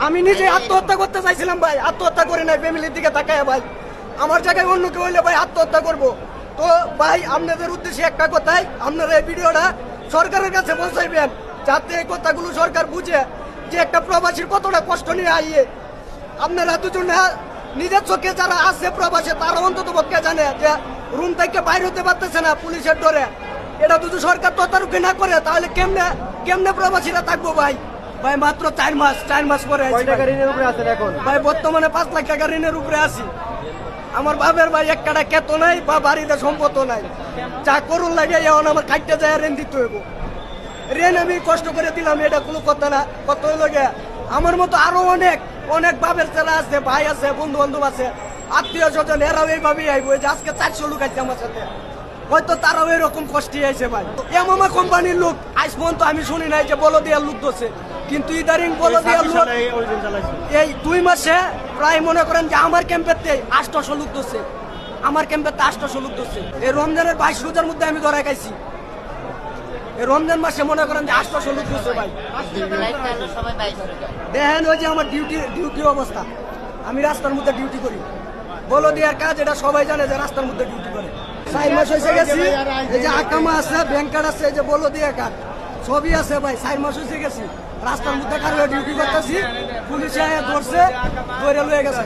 আমি নিজে আত্মহত্যা করতে চাইছিলাম ভাই, আত্মহত্যা করে নাই ফ্যামিলির দিকে তাকায় ভাই। আমার জায়গায় অন্য কেউ হইলে ভাই আত্মহত্যা করব। তো ভাই আপনাদের উদ্দেশ্যে একটা কথাই, আপনারা এই ভিডিওটা সরকারের কাছে পৌঁছাইবেন, যাতে এই কথাগুলো সরকার বুঝে যে একটা প্রবাসীর কতটা কষ্ট নিয়ে আইয়ে। আপনারা দুজনে নিজের চোখে যারা আছে প্রবাসে তারা অন্তত পক্ষে জানে যে রুম থেকে বাইরে হতে পারতেছে না পুলিশের ডরে। এটা যদি সরকার তদারকি না করে তাহলে কেমনে প্রবাসীরা থাকবো ভাই। ভাই মাত্র 4 মাস পরে ভাই বর্তমানে 5 লাখ টাকা ঋণের উপরে আছি। আমার বাপের ভাই একটা কেতো নাই বা বাড়িতে সম্পদ নাই, যা করুন লাগে এখন আমার খাইতে যায় ঋণ দিতে হইব। ঋণ আমি কষ্ট করে দিলাম, এটা কোনো কথা না। কত লাগে আমার মতো আরো অনেক বাপের ছেলে আছে, ভাই আছে, বন্ধু বান্ধব আছে, আত্মীয় স্বজন, এরাও এইভাবেই আইব। যে আজকে 400 লোক আছে আমার সাথে, হয়তো তারাও এরকম কষ্টে আইছে ভাই। এমামা কোম্পানির লোক আজ পর্যন্ত আমি শুনি নাই যে বলদিয়ার লোক দোষে, কিন্তু ইদারিং বলদিয়ার লোক এই 2 মাসে প্রায় মনে করেন যে আমার ক্যাম্পেতে 800 লোক দোষে, আমার ক্যাম্পেতে 800 লোক দোষে। এই রমজানের 22 রোজার মধ্যে আমি ধরা খাইছি। এই রমজান মাসে মনে করেন যে 800 লোক দোষে ভাই। দেখেন ওই যে আমার ডিউটি অবস্থা, আমি রাস্তার মধ্যে ডিউটি করি। বলদিয়ার কাজ এটা সবাই জানে যে রাস্তার মধ্যে ডিউটি করে। 4 মাস হয়েছে গেছি, এই যে আকামা আছে, ব্যাংক কার্ড আছে, এই যে বলদিয়া কার্ড সবই আছে ভাই। 4 মাস হয়েছে গেছি রাস্তার মধ্যে কারো ডিউটি করতেছি, পুলিশে ধরছে, ধরে লয়ে গেছে।